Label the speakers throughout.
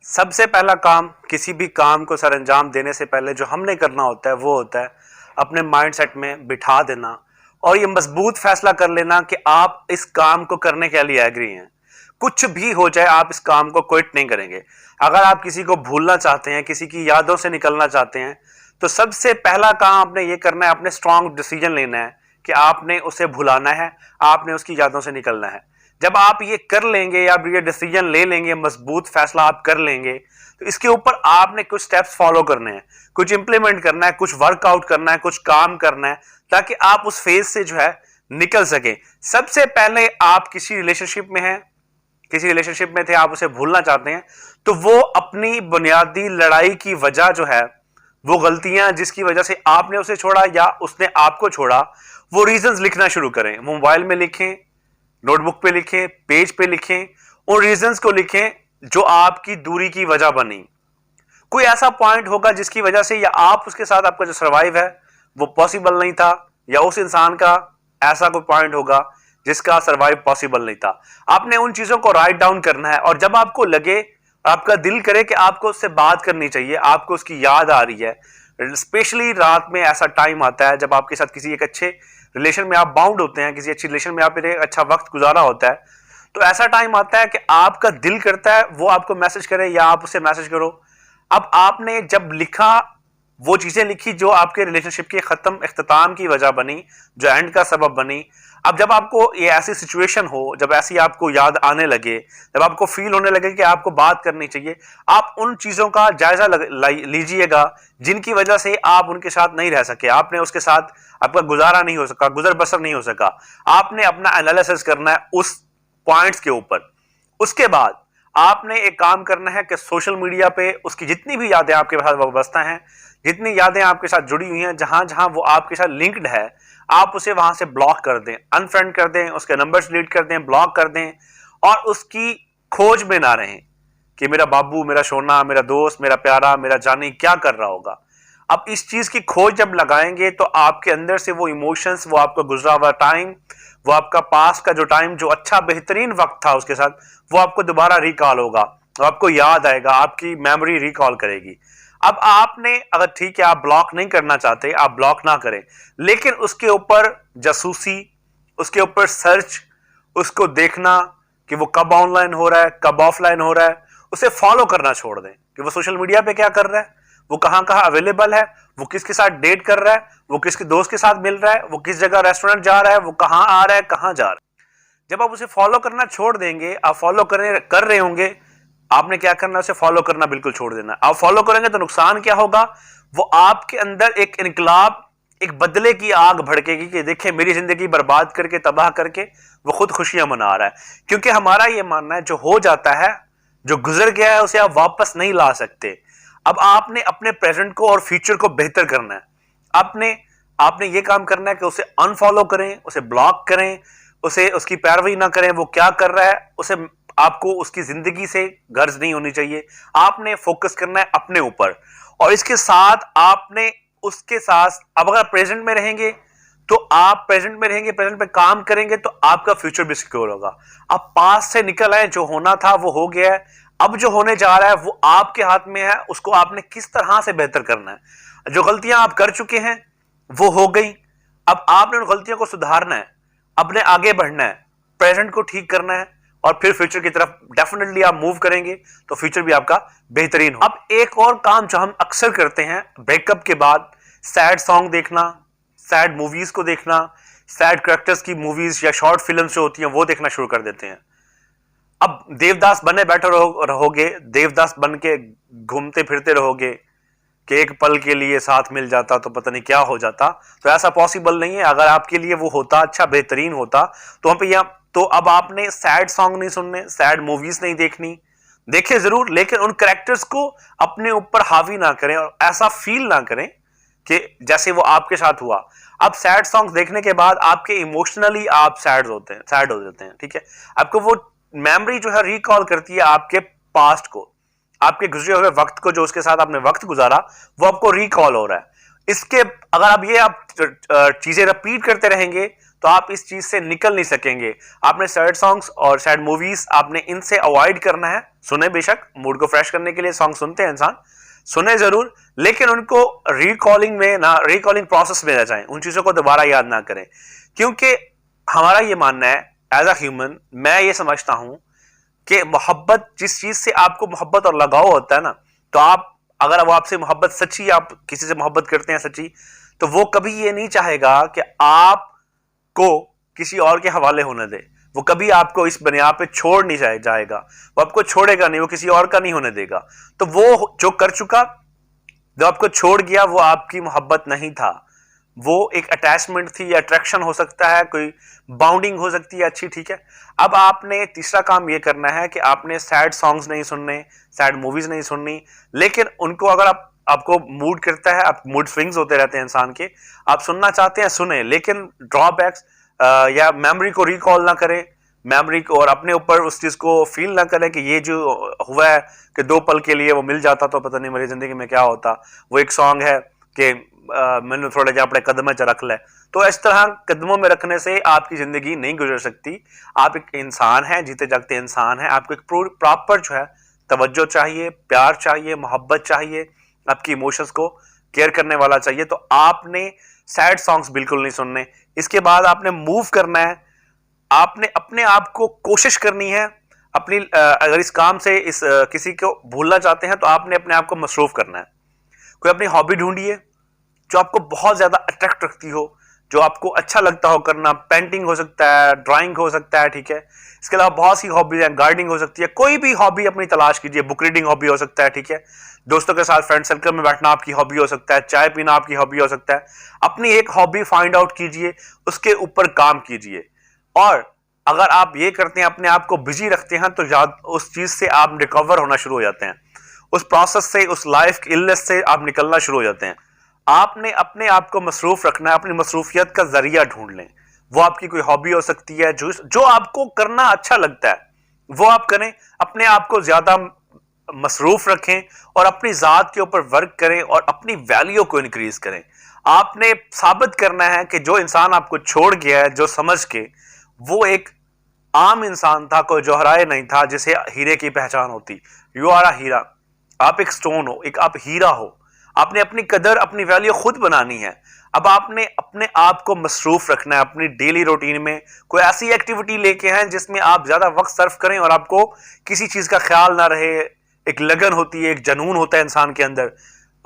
Speaker 1: सबसे पहला काम, किसी भी काम को सर अंजाम देने से पहले जो हमने करना होता है वो होता है अपने माइंडसेट में बिठा देना और ये मजबूत फैसला कर लेना कि आप इस काम को करने के लिए एग्री हैं। कुछ भी हो जाए आप इस काम को क्विट नहीं करेंगे। अगर आप किसी को भूलना चाहते हैं, किसी की यादों से निकलना चाहते हैं, तो सबसे पहला काम आपने ये करना है, अपने स्ट्रांग डिसीजन लेना है कि आपने उसे भुलाना है, आपने उसकी यादों से निकलना है। जब आप ये कर लेंगे या ये डिसीजन ले लेंगे, मजबूत फैसला आप कर लेंगे, तो इसके ऊपर आपने कुछ स्टेप्स फॉलो करने हैं, कुछ इंप्लीमेंट करना है, कुछ वर्कआउट करना है, कुछ काम करना है, ताकि आप उस फेज से जो है निकल सके। सबसे पहले आप किसी रिलेशनशिप में हैं, किसी रिलेशनशिप में थे, आप उसे भूलना चाहते हैं, तो वो अपनी बुनियादी लड़ाई की वजह जो है, वो गलतियां जिसकी वजह से आपने उसे छोड़ा या उसने आपको छोड़ा, वो रीजंस लिखना शुरू करें। मोबाइल में लिखें, नोटबुक पे लिखें, पेज पे लिखें, उन रीजंस को लिखें जो आपकी दूरी की वजह बनी। कोई ऐसा पॉइंट होगा जिसकी वजह से या आप उसके साथ आपका जो सर्वाइव है वो पॉसिबल नहीं था, या उस इंसान का ऐसा कोई पॉइंट होगा जिसका सर्वाइव पॉसिबल नहीं था। आपने उन चीजों को राइट डाउन करना है और जब आपको लगे, आपका दिल करे कि आपको उससे बात करनी चाहिए, आपको उसकी याद आ रही है, स्पेशली रात में ऐसा टाइम आता है जब आपके साथ किसी एक अच्छे रिलेशन में आप बाउंड होते हैं, किसी अच्छी रिलेशन में आपने एक अच्छा वक्त गुजारा होता है, तो ऐसा टाइम आता है कि आपका दिल करता है वो आपको मैसेज करे या आप उसे मैसेज करो। अब आपने जब लिखा, वो चीजें लिखी जो आपके रिलेशनशिप के खत्म इख्तिताम की वजह बनी, जो एंड का सबब बनी। अब जब आपको ये ऐसी सिचुएशन हो, जब ऐसी आपको याद आने लगे, जब आपको फील होने लगे कि आपको बात करनी चाहिए, आप उन चीजों का जायजा लीजिएगा जिनकी वजह से आप उनके साथ नहीं रह सके, आपने उसके साथ आपका गुजारा नहीं हो सका, गुजर बसर नहीं हो सका। आपने अपना एनालिसिस करना है उस पॉइंट्स के ऊपर। उसके बाद आपने एक काम करना है कि सोशल मीडिया पे उसकी जितनी भी यादें आपके साथ वाबस्ता हैं, जितनी यादें आपके साथ जुड़ी हुई हैं, जहां जहां वो आपके साथ लिंक्ड है, आप उसे वहां से ब्लॉक कर दें, अनफ्रेंड कर दें, उसके नंबर्स डिलीट कर दें, ब्लॉक कर दें और उसकी खोज में ना रहें कि मेरा बाबू, मेरा सोना, मेरा दोस्त, मेरा प्यारा, मेरा जानी क्या कर रहा होगा। अब इस चीज की खोज जब लगाएंगे तो आपके अंदर से वो इमोशंस, वो आपका गुजरा हुआ टाइम, वो आपका पास का जो टाइम, जो अच्छा बेहतरीन वक्त था उसके साथ, वो आपको दोबारा रिकॉल होगा, तो आपको याद आएगा, आपकी मेमोरी रिकॉल करेगी। अब आपने, अगर ठीक है आप ब्लॉक नहीं करना चाहते, आप ब्लॉक ना करें, लेकिन उसके ऊपर जासूसी, उसके ऊपर सर्च, उसको देखना कि वो कब ऑनलाइन हो रहा है, कब ऑफलाइन हो रहा है, उसे फॉलो करना छोड़ दें कि वो सोशल मीडिया पे क्या कर रहा है, वो कहां कहां अवेलेबल है, वो किसके साथ डेट कर रहा है, वो किसके दोस्त के साथ मिल रहा है, वो किस जगह रेस्टोरेंट जा रहा है, वो कहां आ रहा है, कहां जा रहा है। जब आप उसे फॉलो करना छोड़ देंगे, आप फॉलो कर रहे होंगे, आपने क्या करना है, उसे फॉलो करना बिल्कुल छोड़ देना। आप फॉलो करेंगे तो नुकसान क्या होगा, वो आपके अंदर एक इनकलाब, एक बदले की आग भड़केगी कि देखिए मेरी जिंदगी बर्बाद करके, तबाह करके वो खुद खुशियां मना रहा है। क्योंकि हमारा ये मानना है जो हो जाता है, जो गुजर गया है, उसे आप वापस नहीं ला सकते। अब आपने अपने प्रेजेंट को और फ्यूचर को बेहतर करना है। आपने आपने ये काम करना है कि उसे अनफॉलो करें, उसे ब्लॉक करें, उसे उसकी पैरवी ना करें, वो क्या कर रहा है उसे, आपको उसकी जिंदगी से गर्ज नहीं होनी चाहिए। आपने फोकस करना है अपने ऊपर और इसके साथ आपने उसके साथ, अब अगर प्रेजेंट में रहेंगे तो आप प्रेजेंट में रहेंगे, प्रेजेंट पे काम करेंगे तो आपका फ्यूचर भी सिक्योर होगा। आप पास से निकल आए, जो होना था वो हो गया है, अब जो होने जा रहा है वो आपके हाथ में है, उसको आपने किस तरह से बेहतर करना है। जो गलतियां आप कर चुके हैं वो हो गई, अब आपने उन गलतियों को सुधारना है, अपने आगे बढ़ना है, प्रेजेंट को ठीक करना है और फिर फ्यूचर की तरफ डेफिनेटली आप मूव करेंगे तो फ्यूचर भी आपका बेहतरीन हो। अब एक और काम जो हम अक्सर करते हैं ब्रेकअप के बाद, सैड सॉन्ग देखना, सैड मूवीज को देखना, सैड कैरेक्टर्स की मूवीज या शॉर्ट फिल्म जो होती हैं वो देखना शुरू कर देते हैं। अब देवदास बने बैठे रहोगे, देवदास बन के घूमते फिरते रहोगे कि एक पल के लिए साथ मिल जाता तो पता नहीं क्या हो जाता, तो ऐसा पॉसिबल नहीं है। अगर आपके लिए वो होता, अच्छा बेहतरीन होता, तो हम पे तो अब आपने सैड सॉन्ग नहीं सुनने, सैड मूवीज नहीं देखनी, देखे जरूर, लेकिन उन कैरेक्टर्स को अपने ऊपर हावी ना करें और ऐसा फील ना करें कि जैसे वो आपके साथ हुआ। अब सैड सॉन्ग देखने के बाद आपके इमोशनली आप सैड हो जाते हैं, ठीक है। आपको वो मेमोरी जो है रिकॉल करती है आपके पास्ट को, आपके गुजरे हुए वक्त को, जो उसके साथ आपने वक्त गुजारा वो आपको रिकॉल हो रहा है। इसके अगर आप चीजें रिपीट करते रहेंगे तो आप इस चीज से निकल नहीं सकेंगे। आपने सैड सॉन्ग्स और सैड मूवीज आपने इनसे अवॉइड करना है। सुने बेशक, मूड को फ्रेश करने के लिए सॉन्ग सुनते हैं इंसान, सुने जरूर, लेकिन उनको रिकॉलिंग प्रोसेस में रह जाएं, उन चीजों को दोबारा याद ना करें। क्योंकि हमारा ये मानना है एज अ ह्यूमन, मैं ये समझता हूं कि मोहब्बत, जिस चीज से आपको मोहब्बत और लगाव होता है ना, तो आप अगर वो आपसे मोहब्बत सच्ची, आप किसी से मोहब्बत करते हैं सच्ची, तो वो कभी ये नहीं चाहेगा कि आपको किसी और के हवाले होने दे। वो कभी आपको इस बुनियाद पे छोड़ नहीं जाएगा, वो आपको छोड़ेगा नहीं, वो किसी और का नहीं होने देगा। तो वो जो कर चुका, जो आपको छोड़ गया, वो आपकी मोहब्बत नहीं था, वो एक अटैचमेंट थी, अट्रैक्शन हो सकता है, कोई बाउंडिंग हो सकती है अच्छी, ठीक है। अब आपने तीसरा काम ये करना है कि आपने सैड सॉन्ग्स नहीं सुनने, सैड मूवीज नहीं सुननी, लेकिन उनको अगर आपको मूड करता है, आप मूड स्विंग्स होते रहते हैं इंसान के, आप सुनना चाहते हैं सुने, लेकिन ड्रॉबैक्स या मेमोरी को रिकॉल ना करें, मेमोरी को, और अपने ऊपर उस चीज को फील ना करें कि ये जो हुआ है कि 2 पल के लिए वो मिल जाता तो पता नहीं मेरी जिंदगी में क्या होता। वो एक सॉन्ग है कि मैंने थोड़े जा अपने कदम च रख ले। तो इस तरह कदमों में रखने से आपकी जिंदगी नहीं गुजर सकती। आप एक इंसान हैं, जीते जागते इंसान हैं, आपको एक प्रॉपर जो है तवज्जो चाहिए, प्यार चाहिए, मोहब्बत चाहिए, आपकी इमोशंस को केयर करने वाला चाहिए। तो आपने सैड सॉन्ग्स बिल्कुल नहीं सुनने। इसके बाद आपने मूव करना है, आपने अपने आप को कोशिश करनी है अपनी, अगर इस काम से किसी को भूलना चाहते हैं तो आपने अपने आप को मसरूफ करना है। कोई अपनी हॉबी ढूंढिए जो आपको बहुत ज्यादा अट्रैक्ट रखती हो, जो आपको अच्छा लगता हो करना। पेंटिंग हो सकता है, ड्राइंग हो सकता है, ठीक है। इसके अलावा बहुत सी हॉबीज हैं, गार्डनिंग हो सकती है, कोई भी हॉबी अपनी तलाश कीजिए। बुक रीडिंग हॉबी हो सकता है, ठीक है। दोस्तों के साथ फ्रेंड सर्कल में बैठना आपकी हॉबी हो सकता है, चाय पीना आपकी हॉबी हो सकता है। अपनी एक हॉबी फाइंड आउट कीजिए, उसके ऊपर काम कीजिए, और अगर आप ये करते हैं, अपने आप को बिजी रखते हैं, तो उस चीज से आप रिकवर होना शुरू हो जाते हैं, उस प्रोसेस से, उस लाइफ इलनेस से आप निकलना शुरू हो जाते हैं। आपने अपने आप को मसरूफ रखना है, अपनी मसरूफियत का जरिया ढूंढ लें। वो आपकी कोई हॉबी हो सकती है, जो आपको करना अच्छा लगता है वो आप करें। अपने आप को ज्यादा मसरूफ रखें और अपनी जात के ऊपर वर्क करें और अपनी वैल्यू को इंक्रीज करें। आपने साबित करना है कि जो इंसान आपको छोड़ गया है, जो समझ के, वो एक आम इंसान था, कोई जौहराए नहीं था जिसे हीरे की पहचान होती। यू आर अ हीरा, आप एक स्टोन हो, एक आप हीरा हो। आपने अपनी कदर, अपनी वैल्यू खुद बनानी है। अब आपने अपने आप को मसरूफ रखना है अपनी डेली रूटीन में। कोई ऐसी एक्टिविटी लेके हैं जिसमें आप ज्यादा वक्त सर्व करें और आपको किसी चीज का ख्याल ना रहे। एक लगन होती है, एक जनून होता है इंसान के अंदर,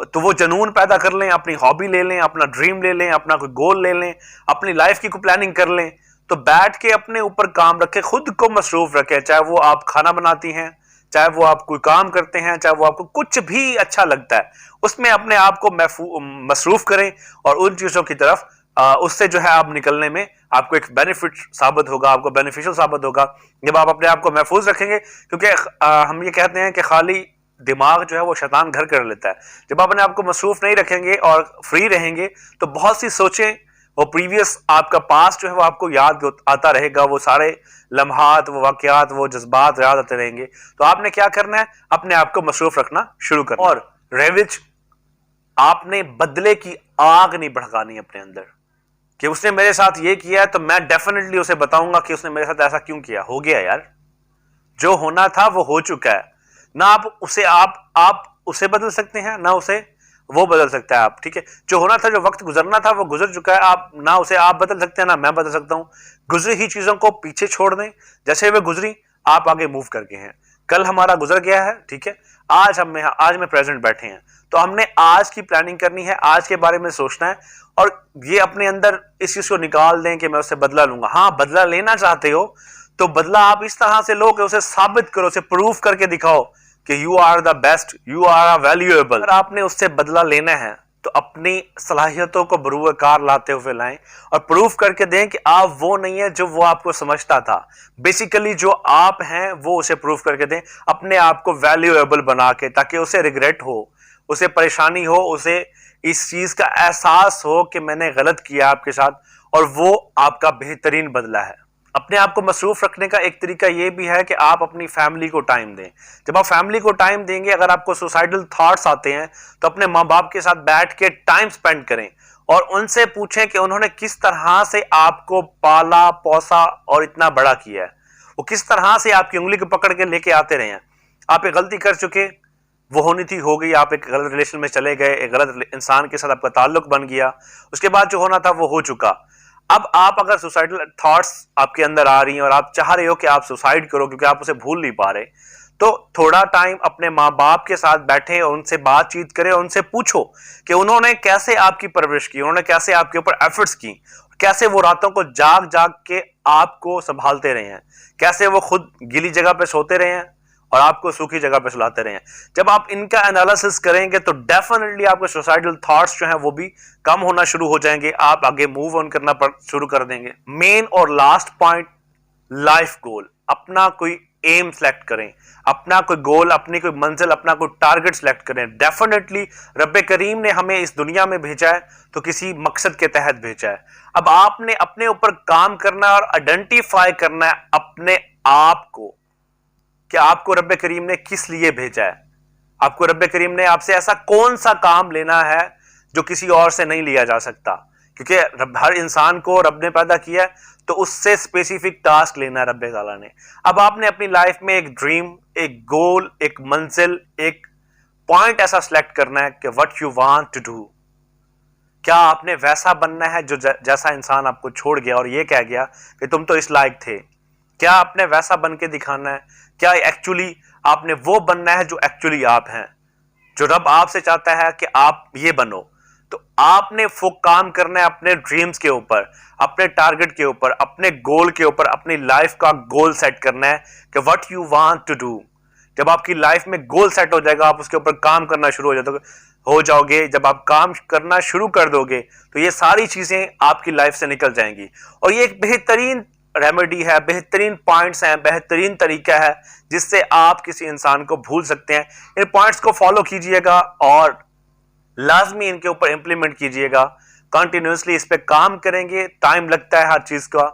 Speaker 1: तो वो जनून पैदा कर लें, अपनी हॉबी ले लें, अपना ड्रीम ले लें, अपना कोई गोल ले लें, अपनी लाइफ की कोई प्लानिंग कर लें। तो बैठ के अपने ऊपर काम रखें, खुद को मसरूफ रखें। चाहे वो आप खाना बनाती हैं, चाहे वो आप कोई काम करते हैं, चाहे वो आपको कुछ भी अच्छा लगता है, उसमें अपने आप को मसरूफ करें और उन चीजों की तरफ उससे जो है आप निकलने में आपको एक बेनिफिट साबित होगा, आपको बेनिफिशियल साबित होगा जब आप अपने आप को महफूज रखेंगे। क्योंकि हम ये कहते हैं कि खाली दिमाग जो है वो शैतान घर कर लेता है। जब आप अपने आप को मसरूफ नहीं रखेंगे और फ्री रहेंगे तो बहुत सी सोचें, वो प्रीवियस आपका पास्ट जो है वो आपको याद आता रहेगा, वो सारे लम्हात, वो वाकयात, वो जज्बात याद आते रहेंगे। तो आपने क्या करना है, अपने आप को मसरूफ रखना शुरू करना। और रेविज, आपने बदले की आग नहीं भड़कानी अपने अंदर कि उसने मेरे साथ ये किया है तो मैं डेफिनेटली उसे बताऊंगा कि उसने मेरे साथ ऐसा क्यों किया। हो गया यार, जो होना था वो हो चुका है। ना आप उसे बदल सकते हैं, ना उसे वो बदल सकता है आप, ठीक है। जो होना था, जो वक्त गुजरना था वो गुजर चुका है। आप ना उसे आप बदल सकते हैं, ना मैं बदल सकता हूं। गुजरी ही चीजों को पीछे छोड़ दें, जैसे वे गुजरी आप आगे मूव करके हैं। कल हमारा गुजर गया है, ठीक है। आज में प्रेजेंट बैठे हैं, तो हमने आज की प्लानिंग करनी है, आज के बारे में सोचना है। और ये अपने अंदर इस चीज को निकाल दें कि मैं उससे बदला लूंगा। हाँ, बदला लेना चाहते हो तो बदला आप इस तरह से लो कि उसे साबित करो, उसे प्रूफ करके दिखाओ कि you are the best, you are valuable. अगर आपने उससे बदला लेना है तो अपनी सलाहियतों को बरूकार लाते हुए लाएं और प्रूफ करके दें कि आप वो नहीं है जो वो आपको समझता था। बेसिकली जो आप हैं वो उसे प्रूफ करके दें, अपने आप को वैल्यूएबल बना के, ताकि उसे रिग्रेट हो, उसे परेशानी हो, उसे इस चीज का एहसास हो कि मैंने गलत किया आपके साथ और वो आपका बेहतरीन बदला है। अपने आप को मसरूफ रखने का एक तरीका यह भी है कि आप अपनी फैमिली को टाइम दें। जब आप फैमिली को टाइम देंगे, अगर आपको सुसाइडल थॉट्स आते हैं तो अपने माँ बाप के साथ बैठ के टाइम स्पेंड करें और उनसे पूछें कि उन्होंने किस तरह से आपको पाला पोसा और इतना बड़ा किया है, वो किस तरह से आपकी उंगली को पकड़ के लेके आते रहे हैं। आप एक गलती कर चुके, वो होनी थी हो गई, आप एक गलत रिलेशन में चले गए, एक गलत इंसान के साथ आपका ताल्लुक बन गया, उसके बाद जो होना था वो हो चुका। अब आप अगर सुसाइडल थॉट्स आपके अंदर आ रही हैं और आप चाह रहे हो कि आप सुसाइड करो क्योंकि आप उसे भूल नहीं पा रहे, तो थोड़ा टाइम अपने माँ बाप के साथ बैठे और उनसे बातचीत करें, उनसे पूछो कि उन्होंने कैसे आपकी परवरिश की, उन्होंने कैसे आपके ऊपर एफर्ट्स की, कैसे वो रातों को जाग जाग के आपको संभालते रहे हैं, कैसे वो खुद गीली जगह पे सोते रहे हैं और आपको सूखी जगह पे सुलाते रहे हैं। जब आप इनका एनालिसिस करेंगे तो डेफिनेटली आपके सुसाइडल थॉट्स जो हैं वो भी कम होना शुरू हो जाएंगे, आप आगे मूव ऑन करना शुरू कर देंगे। मेन और लास्ट पॉइंट, लाइफ गोल। अपना कोई एम सेलेक्ट करें, अपना कोई गोल, अपनी कोई मंजिल, अपना कोई टारगेट सेलेक्ट करें। डेफिनेटली रब्बे करीम ने हमें इस दुनिया में भेजा है तो किसी मकसद के तहत भेजा है। अब आपने अपने ऊपर काम करना है और आइडेंटिफाई करना है अपने आप को कि आपको रब्बे करीम ने किस लिए भेजा है। आपको रब्बे करीम ने आपसे ऐसा कौन सा काम लेना है जो किसी और से नहीं लिया जा सकता, क्योंकि हर इंसान को रब ने पैदा किया है तो उससे स्पेसिफिक टास्क लेना है रब्बे ताला ने। अब आपने अपनी लाइफ में एक ड्रीम, एक गोल, एक मंजिल, एक पॉइंट ऐसा सिलेक्ट करना है कि what you want to do. क्या आपने वैसा बनना है जो जैसा इंसान आपको छोड़ गया और ये कह गया कि तुम तो इस लायक थे? क्या आपने वैसा बन के दिखाना है? क्या एक्चुअली आपने वो बनना है जो एक्चुअली आप हैं, जो रब आपसे चाहता है कि आप ये बनो? तो आपने वो काम करना है अपने ड्रीम्स के ऊपर, अपने टारगेट के ऊपर, अपने गोल के ऊपर, अपनी लाइफ का गोल सेट करना है कि what you want to do. जब आपकी लाइफ में गोल सेट हो जाएगा, आप उसके ऊपर काम करना शुरू हो जाओगे। जब आप काम करना शुरू कर दोगे तो ये सारी चीजें आपकी लाइफ से निकल जाएंगी। और ये एक बेहतरीन रेमेडी है, बेहतरीन पॉइंट्स हैं, बेहतरीन तरीका है जिससे आप किसी इंसान को भूल सकते हैं। इन पॉइंट्स को फॉलो कीजिएगा और लाजमी इनके ऊपर इंप्लीमेंट कीजिएगा। कंटिन्यूसली इस पे काम करेंगे। टाइम लगता है हर चीज का,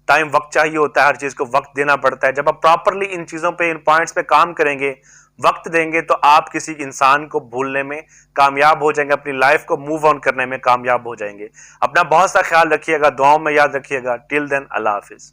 Speaker 1: टाइम, वक्त चाहिए होता है, हर चीज को वक्त देना पड़ता है। जब आप प्रॉपरली इन चीजों पे, इन पॉइंट्स पे काम करेंगे, वक्त देंगे, तो आप किसी इंसान को भूलने में कामयाब हो जाएंगे, अपनी लाइफ को मूव ऑन करने में कामयाब हो जाएंगे। अपना बहुत सा ख्याल रखिएगा, दुआओं में याद रखिएगा। टिल देन, अल्लाह हाफिज।